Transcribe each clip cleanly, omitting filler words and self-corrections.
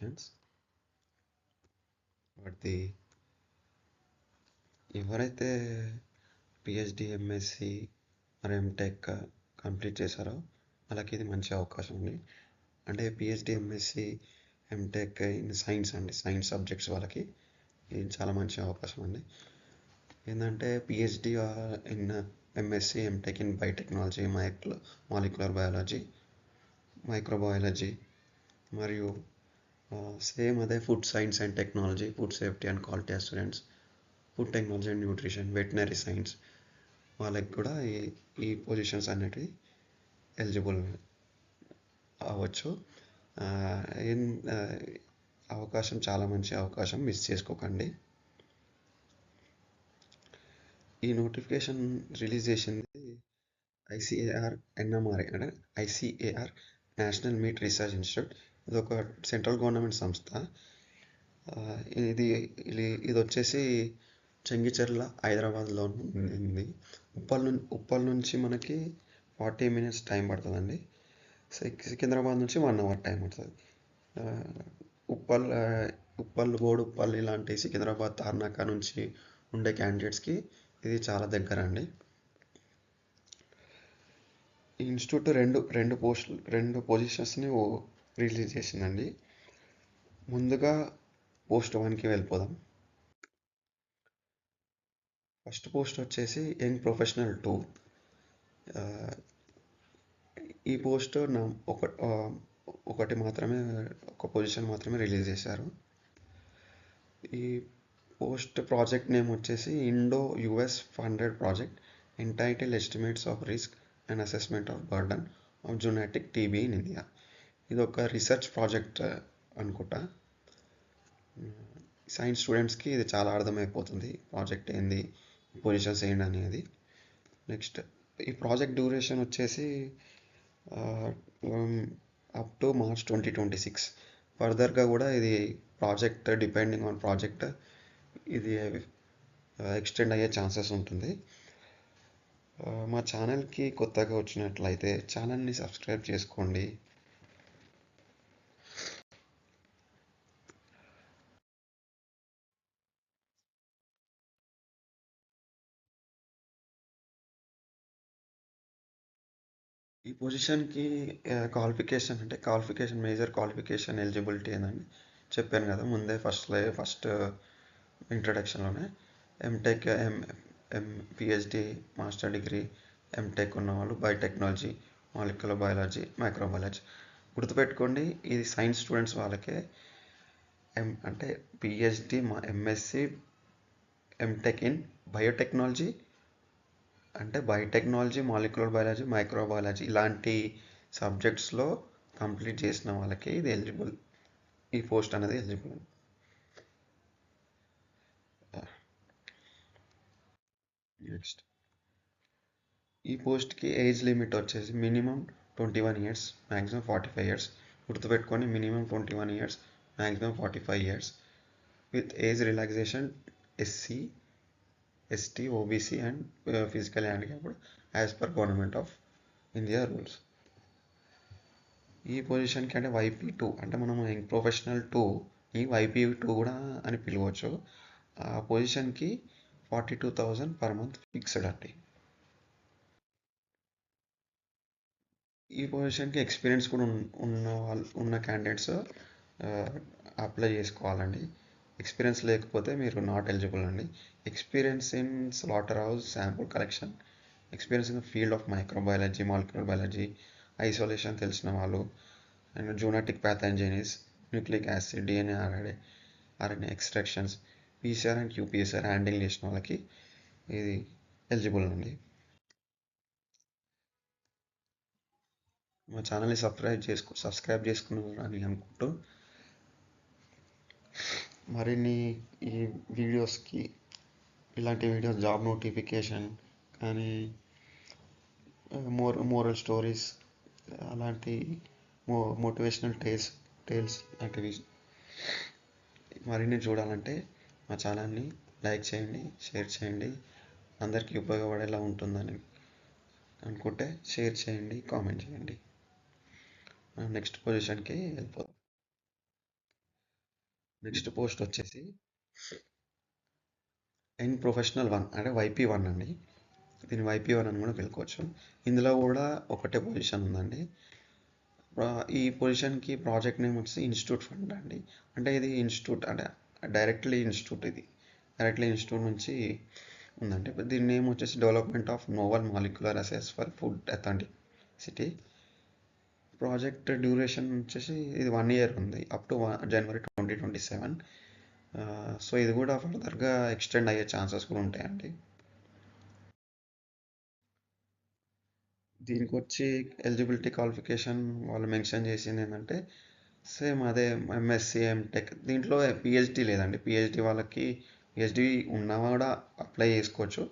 Notifications వాటి ఎవరైతే PhD MSc మరి ఎంటెక్ కంప్లీట్ చేశారో వాళ్ళకి ఇది మంచి అవకాశం ఉంది. అంటే PhD MSc MTech in science అండి, సైన్స్ సబ్జెక్ట్స్ వాళ్ళకి ఇది చాలా మంచి అవకాశం అండి. ఏంటంటే PhD in MSc MTech in biotechnology, molecular biology, microbiology మరియు సేమ్ అదే food science and technology, food safety and quality assurance, food technology and nutrition, veterinary science వాళ్ళకి కూడా ఈ పొజిషన్స్ అనేటివి ఎలిజిబుల్ అవ్వచ్చు. ఏం అవకాశం చాలా మంచి అవకాశం, మిస్ చేసుకోకండి. ఈ నోటిఫికేషన్ రిలీజ్ చేసింది ఐసిఏఆర్ ఎన్ఎంఆర్ఐ అంటే ICAR national meet research institute. ఇది ఒక సెంట్రల్ గవర్నమెంట్ సంస్థ. ఇది ఇది వచ్చేసి చెంగిచెర్ల హైదరాబాద్లో ఉంది. ఉప్పల్ నుంచి మనకి 40 minutes టైం పడుతుందండి. సికింద్రాబాద్ నుంచి 1 hour టైం పడుతుంది. ఉప్పల్ బోడుప్పల్ ఇలాంటి సికింద్రాబాద్ తార్నాక నుంచి ఉండే క్యాండిడేట్స్కి ఇది చాలా దగ్గర అండి. ఈ ఇన్స్టిట్యూట్ రెండు పొజిషన్స్ని రిలీజ్ చేసిందండి. ముందుగా పోస్ట్ 1కి వెళ్ళిపోదాం. ఫస్ట్ పోస్ట్ వచ్చేసి యంగ్ ప్రొఫెషనల్ 2. ఈ పోస్ట్ ఒక పొజిషన్ మాత్రమే రిలీజ్ చేశారు. ఈ పోస్ట్ ప్రాజెక్ట్ నేమ్ వచ్చేసి Indo US funded project entitled estimates of risk and assessment of burden of zoonotic TB in India. ఇది ఒక రీసెర్చ్ ప్రాజెక్ట్ అనుకుంటా. సైన్స్ స్టూడెంట్స్కి ఇది చాలా అర్థమైపోతుంది ప్రాజెక్ట్ ఏంది, పొజిషన్స్ ఏంటి అనేది. నెక్స్ట్ ఈ ప్రాజెక్ట్ డ్యూరేషన్ వచ్చేసి అప్ టు March 2026. ఫర్దర్గా కూడా ఇది ప్రాజెక్ట్ డిపెండింగ్ ఆన్ ప్రాజెక్ట్ ఇది ఎక్స్టెండ్ అయ్యే ఛాన్సెస్ ఉంటుంది. మా ఛానల్కి కొత్తగా వచ్చినట్లయితే ఛానల్ని సబ్స్క్రైబ్ చేసుకోండి. ఈ పొజిషన్కి మేజర్ క్వాలిఫికేషన్ ఎలిజిబిలిటీ ఏంటండి చెప్పాను కదా ముందే ఫస్ట్ ఇంట్రడక్షన్లోనే. MTech PhD master degree MTech ఉన్నవాళ్ళు బయోటెక్నాలజీ, మాలిక్యులర్ బయాలజీ, మైక్రోబయాలజీ గుర్తుపెట్టుకోండి. ఇది సైన్స్ స్టూడెంట్స్ వాళ్ళకే. అంటే PhD MSc MTech in biotechnology అంటే బయోటెక్నాలజీ, మాలిక్యులర్ బయాలజీ, మైక్రోబయాలజీ ఇలాంటి సబ్జెక్ట్స్లో కంప్లీట్ చేసిన వాళ్ళకి ఇది ఎలిజిబుల్, ఈ పోస్ట్ అనేది ఎలిజిబుల్. నెక్స్ట్ ఈ పోస్ట్కి ఏజ్ లిమిట్ వచ్చేసి మినిమం 21 years, మ్యాక్సిమం 45 years. గుర్తుపెట్టుకొని minimum 21 years, maximum 45 years with age relaxation SC, ST, OBC and physical handicapped as per government of India rules. ఈ పొజిషన్కి అంటే YP2 అంటే మనం యంగ్ ప్రొఫెషనల్ 2 ఈ YP2 కూడా అని పిలవచ్చు. ఆ పొజిషన్కి 42,000 per month ఫిక్స్డ్ అండి. ఈ పొజిషన్కి ఎక్స్పీరియన్స్ కూడా ఉన్న క్యాండిడేట్స్ అప్లై చేసుకోవాలండి. ఎక్స్పీరియన్స్ లేకపోతే మీరు నాట్ ఎలిజిబుల్ అండి. Experience in slaughter house sample collection, experience in the field of microbiology, molecular biology, isolation తెలిసిన వాళ్ళు, and zoonotic pathologies, nucleic acid, DNA, RNA extractions, PCR and QPSR handle చేసిన వాళ్ళకి ఇది eligible అండి. మా ఛానల్ని సబ్స్క్రైబ్ చేసుకున్నారని అనుకుంటూ మరిన్ని ఈ వీడియోస్కి ఇలాంటి వీడియోస్ జాబ్ నోటిఫికేషన్ కానీ మోరల్ స్టోరీస్ అలాంటి మోటివేషనల్ టేల్స్ లాంటివి మరిన్ని చూడాలంటే మా ఛానల్ని లైక్ చేయండి, షేర్ చేయండి. అందరికీ ఉపయోగపడేలా ఉంటుందని అనుకుంటే షేర్ చేయండి, కామెంట్ చేయండి. నెక్స్ట్ పొజిషన్కి వెళ్ళిపోదాం. నెక్స్ట్ పోస్ట్ వచ్చేసి ప్రొఫెషనల్ 1 అంటే YP1 అండి. దీన్ని YP1 అని కూడా పిలుకోవచ్చు. ఇందులో కూడా ఒకటే పొజిషన్ ఉందండి. ఈ పొజిషన్కి ప్రాజెక్ట్ నేమ్ వచ్చి ఇన్స్టిట్యూట్ ఫండ్ అండి. అంటే ఇది ఇన్స్టిట్యూట్ అంటే డైరెక్ట్లీ ఇన్స్టిట్యూట్ నుంచి ఉందండి. దీని నేమ్ వచ్చేసి development of novel molecular assays for food authenticity. Project duration వచ్చేసి ఇది 1 year ఉంది, అప్ టు January 2027. సో ఇది కూడా ఫర్దర్గా ఎక్స్టెండ్ అయ్యే ఛాన్సెస్ కూడా ఉంటాయండి. దీనికి వచ్చి ఎలిజిబిలిటీ క్వాలిఫికేషన్ వాళ్ళు మెన్షన్ చేసింది ఏంటంటే సేమ్ అదే ఎంఎస్సి ఎంటెక్. దీంట్లో పిహెచ్డి లేదండి. పిహెచ్డి వాళ్ళకి పిహెచ్డి ఉన్నా కూడా అప్లై చేసుకోవచ్చు.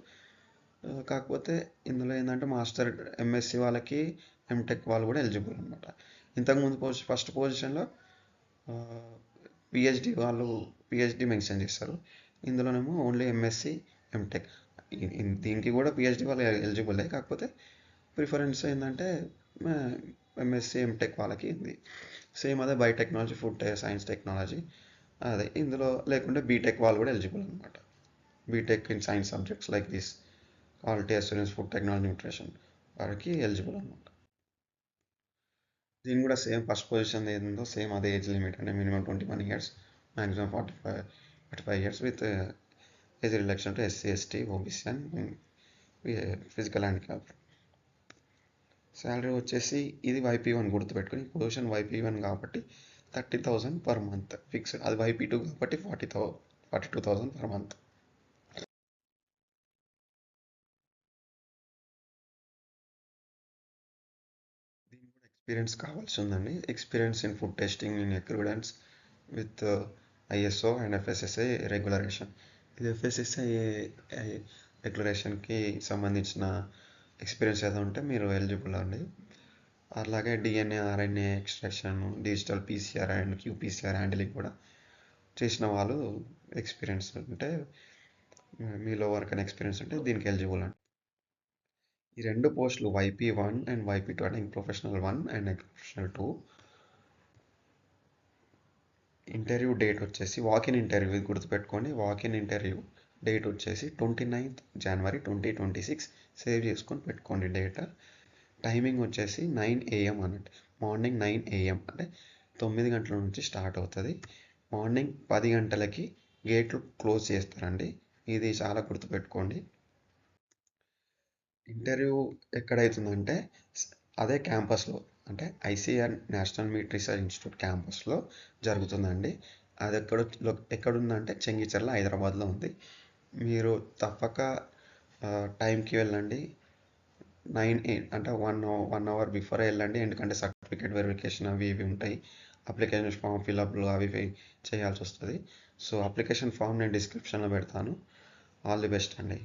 కాకపోతే ఇందులో ఏంటంటే మాస్టర్ ఎంఎస్సి వాళ్ళకి ఎంటెక్ వాళ్ళు కూడా ఎలిజిబుల్ అనమాట. ఇంతకుముందు ఫస్ట్ పొజిషన్లో పిహెచ్డి వాళ్ళు పిహెచ్డి మెన్షన్ చేస్తారు. ఇందులోనేమో ఓన్లీ ఎంఎస్సి ఎంటెక్. దీనికి కూడా పిహెచ్డి వాళ్ళు ఎలిజిబులే, కాకపోతే ప్రిఫరెన్స్ ఏంటంటే ఎంఎస్సి ఎంటెక్ వాళ్ళకి ఉంది. సేమ్ అదే బయోటెక్నాలజీ, ఫుడ్ సైన్స్ టెక్నాలజీ అదే ఇందులో. లేకుంటే బీటెక్ వాళ్ళు కూడా ఎలిజిబుల్ అనమాట. BTech in science subjects like this quality assurance, food technology, nutrition వారికి ఎలిజిబుల్ అనమాట. దీని కూడా సేమ్ ఫస్ట్ పొజిషన్ ఏదో సేమ్ అదే ఏజ్ లిమిట్ అంటే minimum 21 years, maximum 45 years with age relaxation to SC ST OBC and physical handicap. Salary వచ్చేసి ఇది YP1 గుర్తుపెట్టుకుని, పొజిషన్ YP1 కాబట్టి 30,000 పర్ మంత్ ఫిక్స్డ్. అది YP2 కాబట్టి 42,000 పర్ మంత్. దీనికి కూడా ఎక్స్పీరియన్స్ కావాల్సి ఉందండి. Experience in food testing in accredits with ISO and FSSAI regulation. ఇది FSSAI రెగ్యులరేషన్కి సంబంధించిన ఎక్స్పీరియన్స్ ఏదో ఉంటే మీరు ఎలిజిబుల్ అండి. అలాగే DNA RNA extraction, digital PCR and QPCR handling కూడా చేసిన వాళ్ళు ఎక్స్పీరియన్స్ ఉంటే, మీలో ఎవరికైనా ఎక్స్పీరియన్స్ ఉంటే దీనికి ఎలిజిబుల్ అండి. ఈ 2 పోస్టులు YP1 అండ్ YP2 అంటే professional 1 and professional 2. Interview date వచ్చేసి వాకిన్ ఇంటర్వ్యూ, ఇది గుర్తుపెట్టుకోండి. వాకిన్ ఇంటర్వ్యూ డేట్ వచ్చేసి 29th January 2026. సేవ్ చేసుకొని పెట్టుకోండి డేట్. టైమింగ్ వచ్చేసి 9 AM అన్నట్టు. మార్నింగ్ 9 AM అంటే 9 గంటల నుంచి స్టార్ట్ అవుతుంది. మార్నింగ్ 10 గంటలకి గేట్లు క్లోజ్ చేస్తారండి. ఇది చాలా గుర్తుపెట్టుకోండి. ఇంటర్వ్యూ ఎక్కడవుతుందంటే అదే క్యాంపస్లో అంటే ICAR national meet research institute క్యాంపస్లో జరుగుతుందండి. అది ఎక్కడుందంటే చెంగిచెర్ల, హైదరాబాద్లో ఉంది. మీరు తప్పక టైంకి వెళ్ళండి. 9 అంటే 1 hour బిఫోరే వెళ్ళండి. ఎందుకంటే సర్టిఫికేట్ వెరిఫికేషన్ అవి ఇవి ఉంటాయి. అప్లికేషన్ ఫామ్ ఫిల్అప్లు అవి ఇవి చేయాల్సి వస్తుంది. సో అప్లికేషన్ ఫామ్ నేను డిస్క్రిప్షన్లో పెడతాను. ఆల్ ది బెస్ట్ అండి.